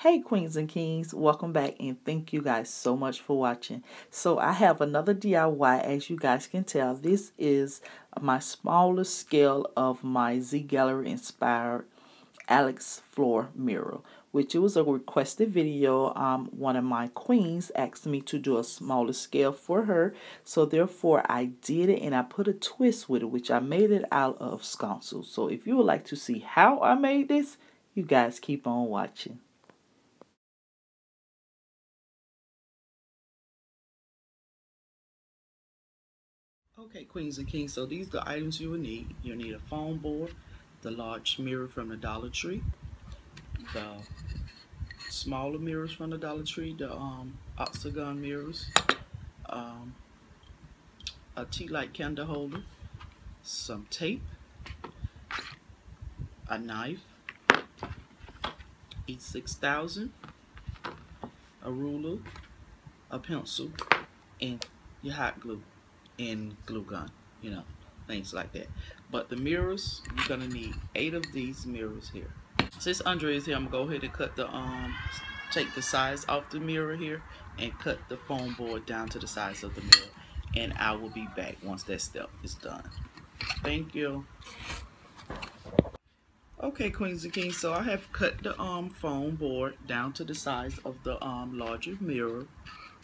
Hey queens and kings, welcome back and thank you guys so much for watching. So I have another DIY. As you guys can tell, this is my smaller scale of my Z Gallerie inspired Alex floor mirror, which it was a requested video. One of my queens asked me to do a smaller scale for her, so therefore I did it and I put a twist with it, which I made it out of sconce. So if you would like to see how I made this, you guys keep on watching. Okay, queens and kings, so these are the items you will need. You'll need a foam board, the large mirror from the Dollar Tree, the smaller mirrors from the Dollar Tree, the octagon mirrors, um, a tea light candle holder, some tape, a knife, E6000, a ruler, a pencil, and your hot glue and glue gun, you know, things like that. But the mirrors, you're gonna need 8 of these mirrors here. Since Andre is here, I'm gonna go ahead and cut the take the size off the mirror here and cut the foam board down to the size of the mirror, and I will be back once that step is done. Thank you. Okay, queens and kings, so I have cut the foam board down to the size of the larger mirror.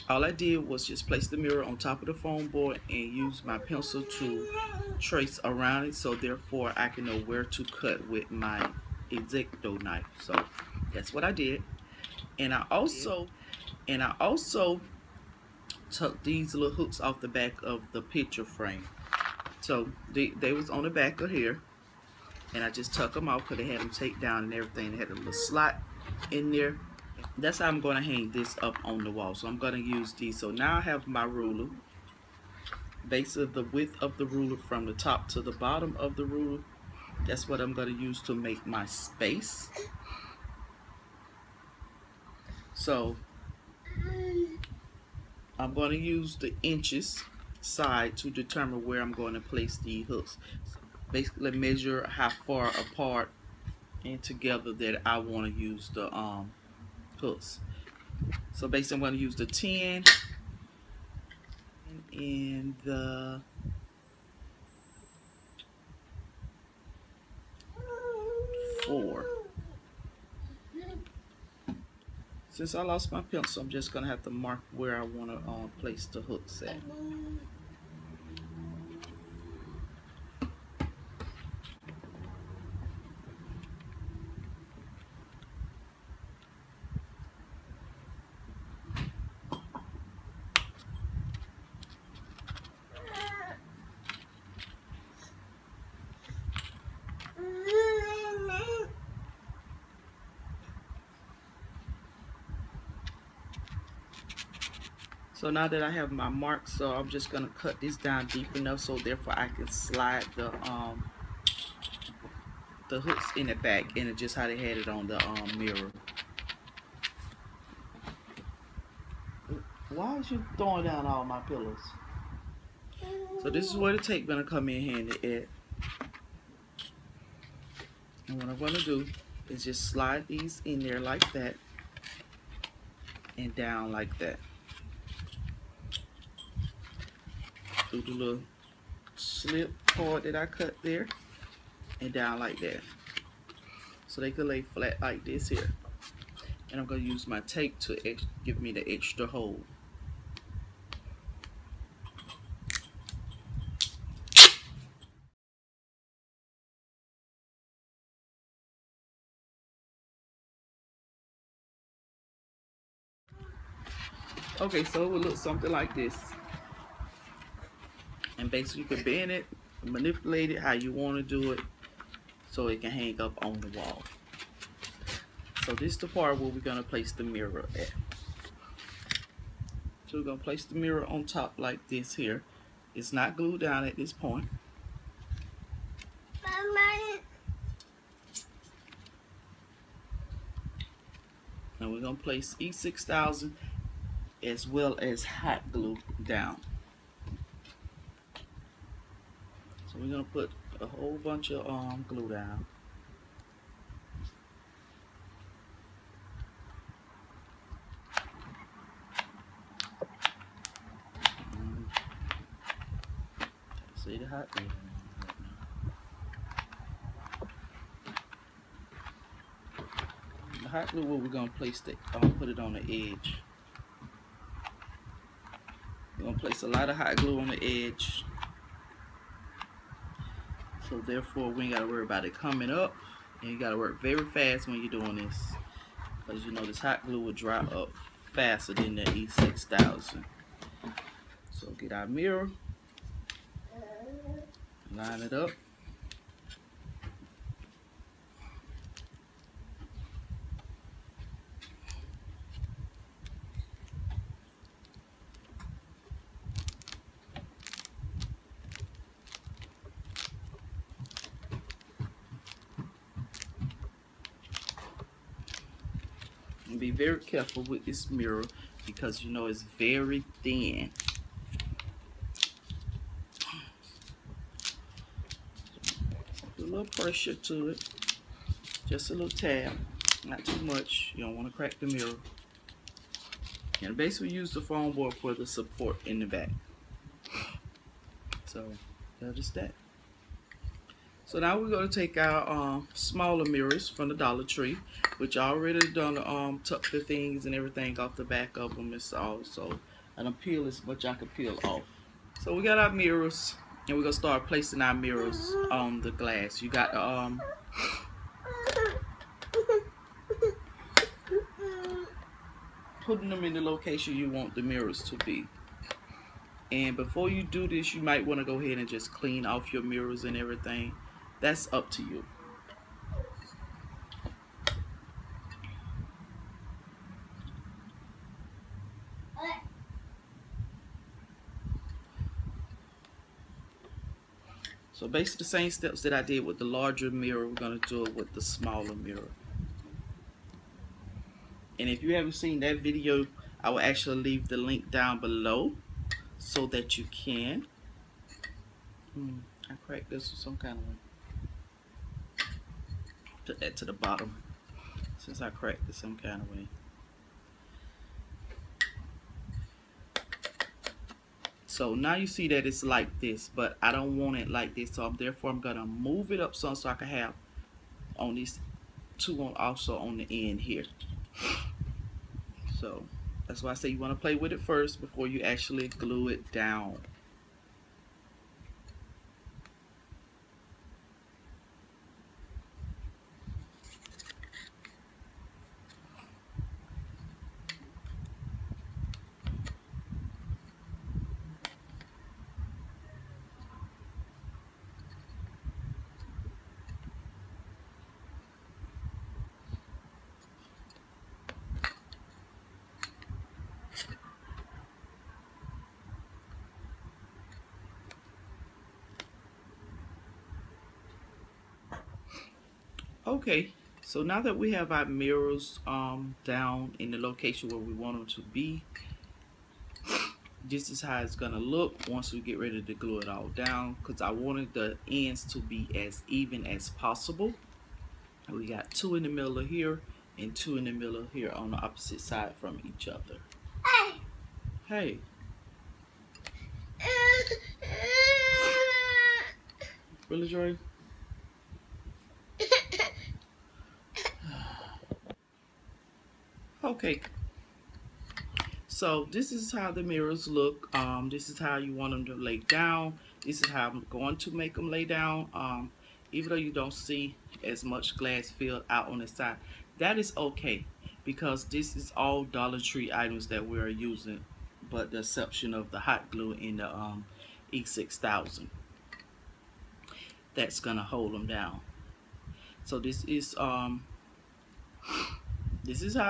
All I did was just place the mirror on top of the foam board and use my pencil to trace around it, so therefore I can know where to cut with my X-Acto knife. So that's what I did. And I also took these little hooks off the back of the picture frame. So they was on the back of here, and I just tuck them off because they had them taped down and everything. They had a little slot in there. That's how I'm going to hang this up on the wall. So I'm going to use these. So now I have my ruler. Basically the width of the ruler from the top to the bottom of the ruler. That's what I'm going to use to make my space. So I'm going to use the inches side to determine where I'm going to place the hooks. So basically measure how far apart and together that I want to use the hooks. So basically I'm going to use the 10 and the 4. Since I lost my pencil, I'm just going to have to mark where I want to place the hooks at. So now that I have my mark, so I'm just gonna cut this down deep enough so therefore I can slide the hooks in the back, and it's just how they had it on the mirror. Why is you throwing down all my pillows? So this is where the tape gonna come in handy at. And what I'm gonna do is just slide these in there like that and down like that. Through the little slip cord that I cut there and down like that. So they could lay flat like this here. And I'm gonna use my tape to give me the extra hold. Okay, so it will look something like this. And basically you can bend it, manipulate it how you want to do it so it can hang up on the wall. So this is the part where we're going to place the mirror at. So we're going to place the mirror on top like this here. It's not glued down at this point. And we're going to place E6000 as well as hot glue down. So we're going to put a whole bunch of glue down. the hot glue. The hot glue, where we're gonna place it, put it on the edge. We're gonna place a lot of hot glue on the edge, so therefore we ain't gotta worry about it coming up. And you gotta work very fast when you're doing this, because you know this hot glue will dry up faster than the E6000. So get our mirror, line it up. And be very careful with this mirror, because you know it's very thin. Put a little pressure to it, just a little tab, not too much. You don't want to crack the mirror. And basically use the foam board for the support in the back. So that is that. So now we're going to take our smaller mirrors from the Dollar Tree, which I already done tuck the things and everything off the back of them. It's also and peel as much I can peel off. So we got our mirrors, and we're gonna start placing our mirrors on the glass. You got putting them in the location you want the mirrors to be. And before you do this, you might want to go ahead and just clean off your mirrors and everything. That's up to you. So basically the same steps that I did with the larger mirror, we're going to do it with the smaller mirror. And if you haven't seen that video, I will actually leave the link down below so that you can. I cracked this some kind of way. Put that to the bottom, since I cracked it some kind of way. So now you see that it's like this, but I don't want it like this, so therefore I'm gonna move it up some so I can have on these two on also on the end here. So that's why I say you want to play with it first before you actually glue it down. Okay, so now that we have our mirrors down in the location where we want them to be, this is how it's gonna look once we get ready to glue it all down, because I wanted the ends to be as even as possible. We got two in the middle of here and two in the middle of here on the opposite side from each other. Hey. Really, Joy? Okay. So this is how the mirrors look. This is how you want them to lay down. This is how I'm going to make them lay down. Even though you don't see as much glass filled out on the side, that is okay, because this is all Dollar Tree items that we're using, but the exception of the hot glue in the E6000. That's gonna hold them down. So this is how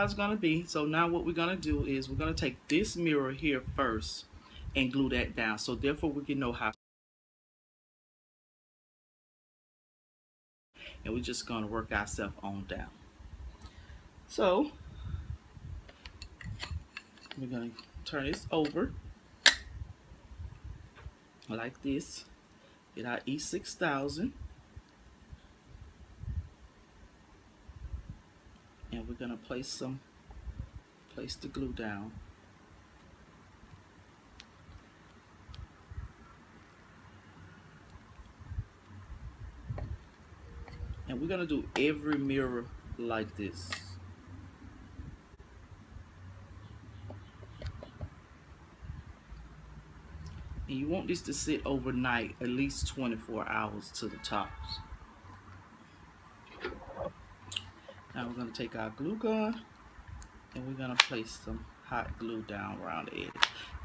it's gonna be. So now what we're gonna do is we're gonna take this mirror here first and glue that down. So therefore we can know how. And we're just gonna work ourselves on down. So we're gonna turn this over like this. Get our E6000. And we're gonna place the glue down. we're gonna do every mirror like this. And you want this to sit overnight, at least 24 hours to the tops. Now we're gonna take our glue gun and we're gonna place some hot glue down around the edge.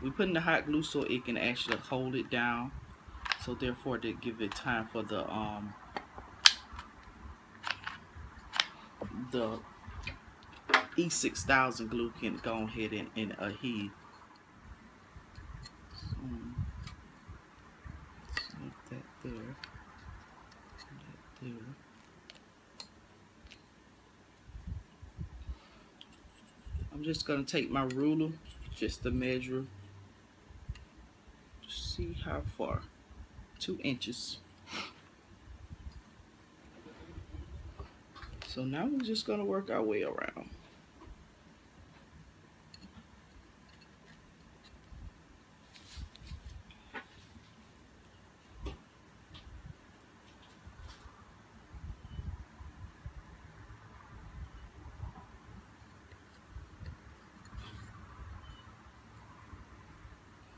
We're putting the hot glue so it can actually hold it down. So therefore, to give it time for the E6000 glue can go ahead and adhere. So that there, that there. I'm just gonna take my ruler just to measure. See how far. 2 inches. So now we're just gonna work our way around.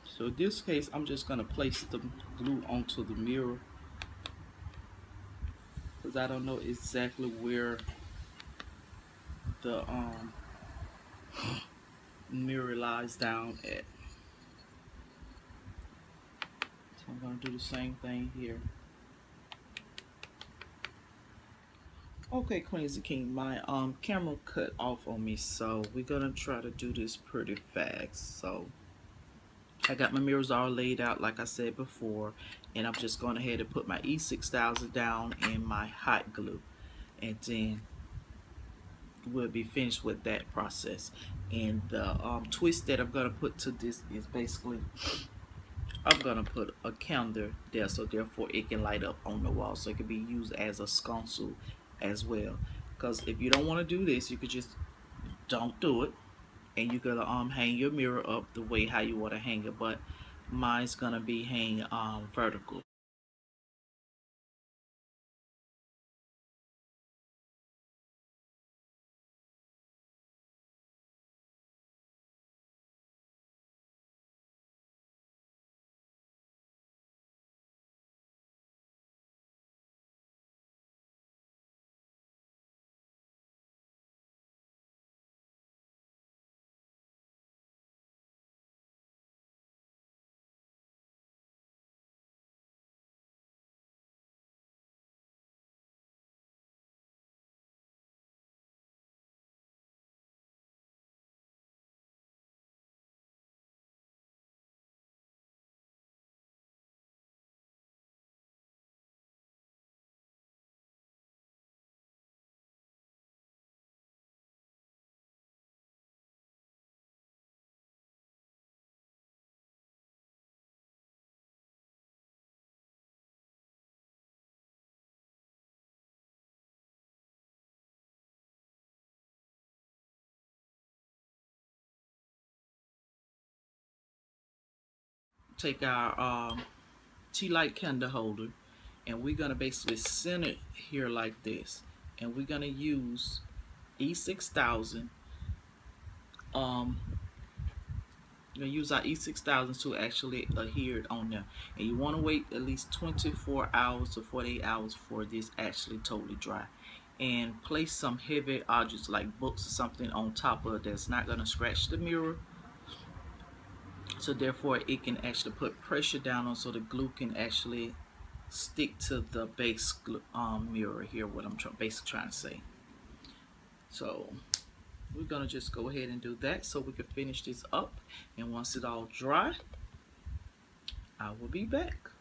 So in this case, I'm just gonna place the glue onto the mirror because I don't know exactly where the mirror lies down at. So I'm gonna do the same thing here. Okay, Queens and King, my camera cut off on me, so we're gonna try to do this pretty fast. So I got my mirrors all laid out like I said before, and I'm just going ahead and put my E6000 down and my hot glue, and then we'll be finished with that process. And the twist that I'm going to put to this is basically I'm going to put a candle there, so therefore it can light up on the wall, so it can be used as a sconce as well. Because if you don't want to do this, you could just don't do it, and you're gonna hang your mirror up the way how you want to hang it, but mine's gonna be hang vertical. Take our tea light candle holder, and we're gonna basically center it here like this, and we're gonna use E6000. You're gonna use our E6000 to actually adhere it on there, and you want to wait at least 24 hours to 48 hours for this actually totally dry. And place some heavy objects like books or something on top of it that's not gonna scratch the mirror, so therefore it can actually put pressure down on, so the glue can actually stick to the base mirror here, what I'm basically trying to say. So we're gonna just go ahead and do that so we can finish this up, and once it's all dry I will be back.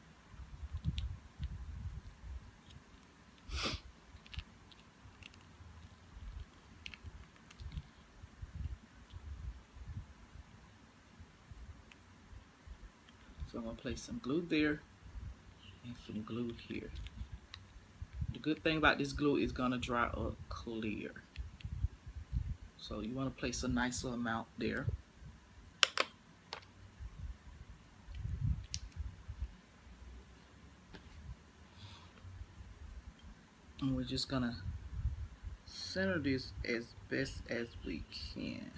So I'm gonna place some glue there and some glue here. The good thing about this glue is gonna dry up clear. So you want to place a nice little amount there. And we're just gonna center this as best as we can.